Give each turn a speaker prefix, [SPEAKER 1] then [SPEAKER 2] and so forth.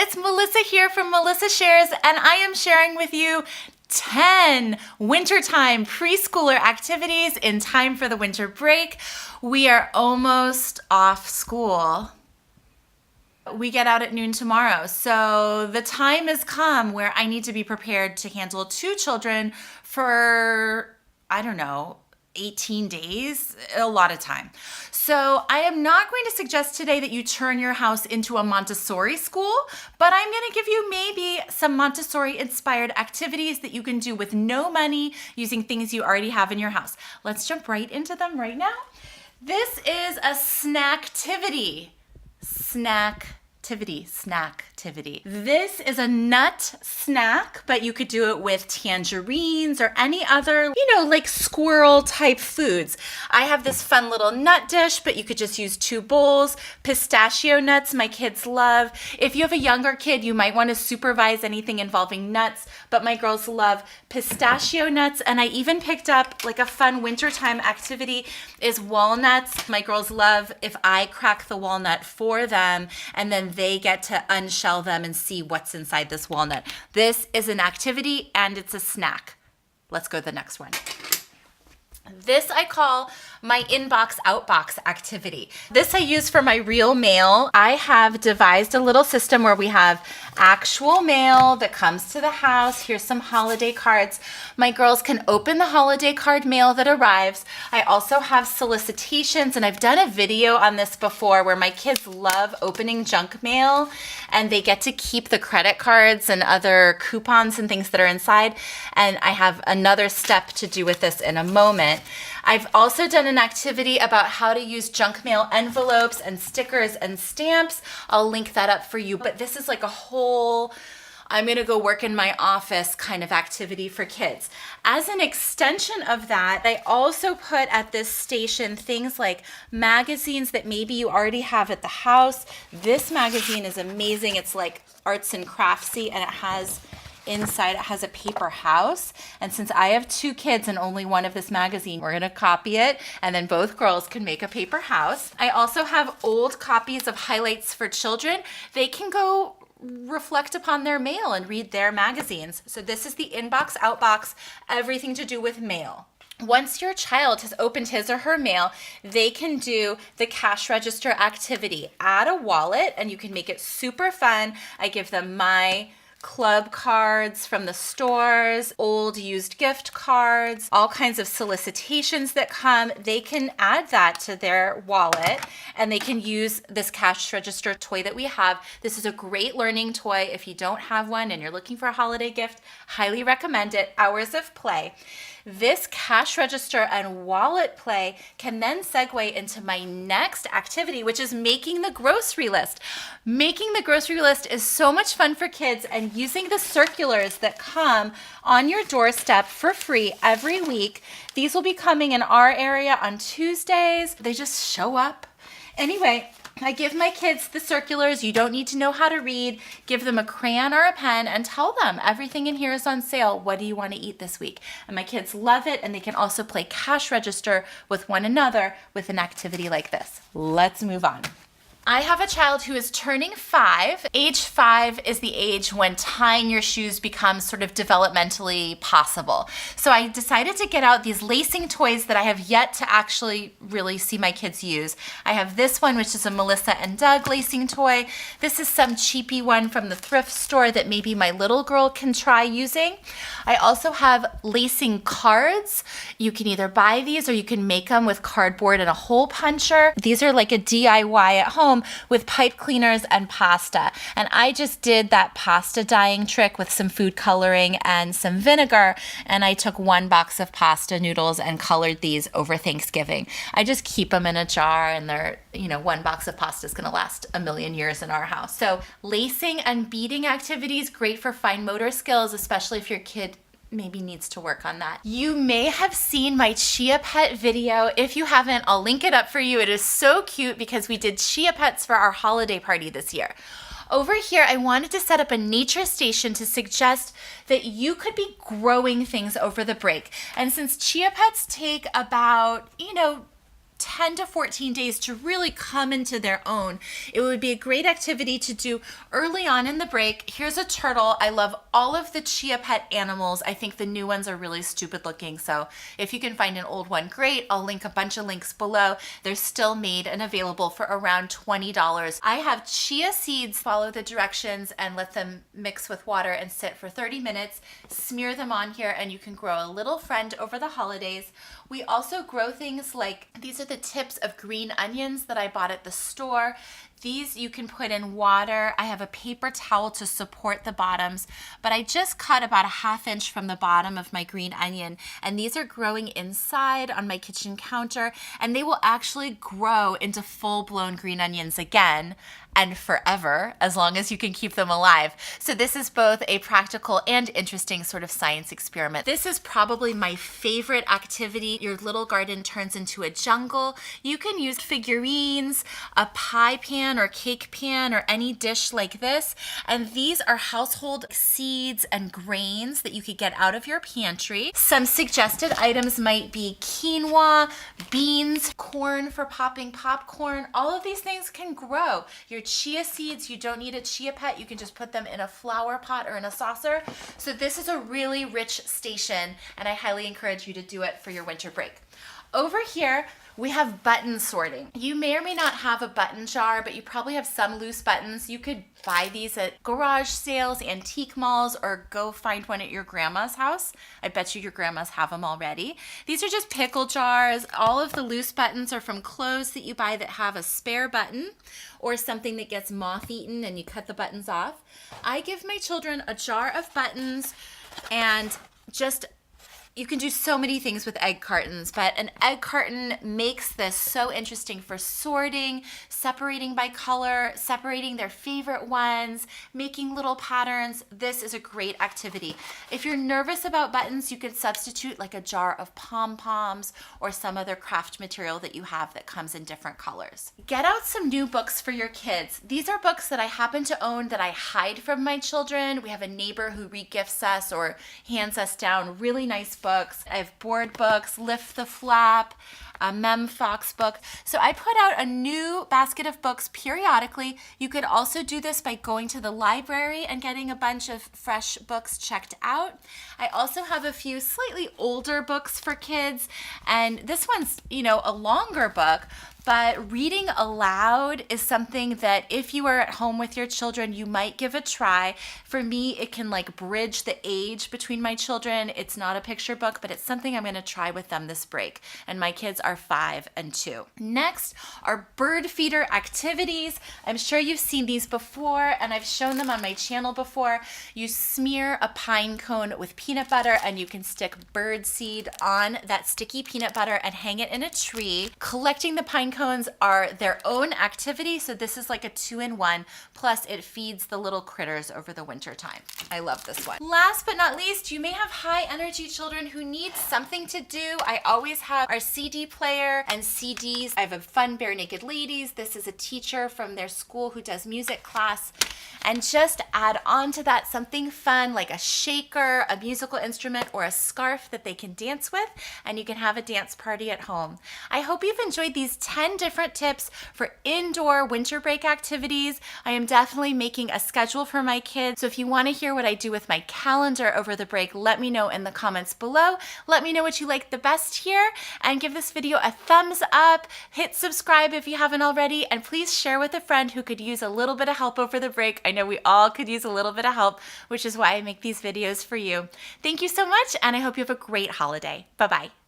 [SPEAKER 1] it's Melissa here from Melissa Shares, and I am sharing with you 10 wintertime preschooler activities in time for the winter break. We are almost off school. We get out at noon tomorrow, so the time has come where I need to be prepared to handle 2 children for, 18 days, a lot of time. So I am not going to suggest today that you turn your house into a Montessori school, but I'm going to give you maybe some Montessori-inspired activities that you can do with no money using things you already have in your house. Let's jump right into them right now. This is a Snacktivity. Snacktivity. This is a nut snack, but you could do it with tangerines or any other, like squirrel type foods. I have this fun little nut dish, but you could just use 2 bowls. Pistachio nuts, my kids love. If you have a younger kid, you might want to supervise anything involving nuts, but my girls love pistachio nuts. And I even picked up like a fun wintertime activity is walnuts. My girls love if I crack the walnut for them and then they get to unshell them and see what's inside this walnut. This is an activity and it's a snack. Let's go to the next one. This I call my inbox outbox activity. This I use for my real mail. I have devised a little system where we have actual mail that comes to the house. Here's some holiday cards. My girls can open the holiday card mail that arrives. I also have solicitations, and I've done a video on this before where my kids love opening junk mail and they get to keep the credit cards and other coupons and things that are inside. And I have another step to do with this in a moment. I've also done an activity about how to use junk mail envelopes and stickers and stamps. I'll link that up for you. But this is like a whole, I'm going to go work in my office kind of activity for kids. As an extension of that, I also put at this station things like magazines that maybe you already have at the house. This magazine is amazing. It's like arts and craftsy, and inside it has a paper house. And since I have 2 kids and only one of this magazine, we're gonna copy it and then both girls can make a paper house. I also have old copies of Highlights for Children. They can go reflect upon their mail and read their magazines. So this is the inbox outbox, everything to do with mail. Once your child has opened his or her mail, they can do the cash register activity. Add a wallet and you can make it super fun. I give them my club cards from the stores, old used gift cards, all kinds of solicitations that come. They can add that to their wallet and they can use this cash register toy that we have. This is a great learning toy. If you don't have one and you're looking for a holiday gift, highly recommend it. Hours of play. This cash register and wallet play can then segue into my next activity, which is making the grocery list. Making the grocery list is so much fun for kids, and using the circulars that come on your doorstep for free every week. These will be coming in our area on Tuesdays. They just show up. Anyway, I give my kids the circulars. You don't need to know how to read. Give them a crayon or a pen and tell them everything in here is on sale. What do you want to eat this week? And my kids love it, and they can also play cash register with one another with an activity like this. Let's move on. I have a child who is turning 5. Age 5 is the age when tying your shoes becomes sort of developmentally possible. So I decided to get out these lacing toys that I have yet to actually really see my kids use. I have this one, which is a Melissa and Doug lacing toy. This is some cheapy one from the thrift store that maybe my little girl can try using. I also have lacing cards. You can either buy these or you can make them with cardboard and a hole puncher. These are like a DIY at home with pipe cleaners and pasta. And I just did that pasta dyeing trick with some food coloring and some vinegar. And I took 1 box of pasta noodles and colored these over Thanksgiving. I just keep them in a jar, and they're, 1 box of pasta is going to last a million years in our house. So lacing and beading activities, great for fine motor skills, especially if your kid maybe needs to work on that. You may have seen my Chia pet video. If you haven't, I'll link it up for you. It is so cute because we did Chia pets for our holiday party this year. Over here, I wanted to set up a nature station to suggest that you could be growing things over the break. And since Chia pets take about, 10 to 14 days to really come into their own. It would be a great activity to do early on in the break. Here's a turtle. I love all of the Chia pet animals. I think the new ones are really stupid looking. So if you can find an old one, great. I'll link a bunch of links below. They're still made and available for around $20. I have chia seeds. Follow the directions and let them mix with water and sit for 30 minutes. Smear them on here and you can grow a little friend over the holidays. We also grow things like, these are the tips of green onions that I bought at the store. These you can put in water. I have a paper towel to support the bottoms, but I just cut about a 1/2 inch from the bottom of my green onion, and these are growing inside on my kitchen counter, and they will actually grow into full-blown green onions again and forever, as long as you can keep them alive. So this is both a practical and interesting sort of science experiment. This is probably my favorite activity. Your little garden turns into a jungle. You can use figurines, a pie pan or cake pan, or any dish like this. And these are household seeds and grains that you could get out of your pantry. Some suggested items might be quinoa, beans, corn for popping popcorn. All of these things can grow. Your chia seeds, you don't need a chia pet. You can just put them in a flower pot or in a saucer. So this is a really rich station, and I highly encourage you to do it for your winter break. Over here, we have button sorting. You may or may not have a button jar, but you probably have some loose buttons. You could buy these at garage sales, antique malls, or go find one at your grandma's house. I bet you your grandmas have them already. These are just pickle jars. All of the loose buttons are from clothes that you buy that have a spare button or something that gets moth-eaten and you cut the buttons off. I give my children a jar of buttons, and just you can do so many things with egg cartons, but an egg carton makes this so interesting for sorting, separating by color, separating their favorite ones, making little patterns. This is a great activity. If you're nervous about buttons, you could substitute like a jar of pom-poms or some other craft material that you have that comes in different colors. Get out some new books for your kids. These are books that I happen to own that I hide from my children. We have a neighbor who regifts us or hands us down really nice books. I have board books, Lift the Flap, a Mem Fox book. So I put out a new basket of books periodically. You could also do this by going to the library and getting a bunch of fresh books checked out. I also have a few slightly older books for kids, and this one's, a longer book, but reading aloud is something that if you are at home with your children, you might give a try. For me, it can bridge the age between my children. It's not a picture book, but it's something I'm going to try with them this break. And my kids are 5 and 2. Next are Birdfeeder activities. I'm sure you've seen these before, and I've shown them on my channel before. You smear a pine cone with peanut butter, and you can stick bird seed on that sticky peanut butter and hang it in a tree. Collecting the pine cones are their own activity, so this is like a 2-in-1, plus it feeds the little critters over the winter time. I love this one. Last but not least, you may have high energy children who need something to do. I always have our CD player and CDs. I have a fun Bare Naked Ladies. This is a teacher from their school who does music class. And just add on to that something fun like a shaker, a musical instrument, or a scarf that they can dance with, and you can have a dance party at home. I hope you've enjoyed these 10 different tips for indoor winter break activities. I am definitely making a schedule for my kids, so if you want to hear what I do with my calendar over the break, let me know in the comments below. Let me know what you like the best here, and give this video a thumbs up. Hit subscribe if you haven't already, and please share with a friend who could use a little bit of help over the break. I know we all could use a little bit of help, which is why I make these videos for you. Thank you so much, and I hope you have a great holiday. Bye-bye.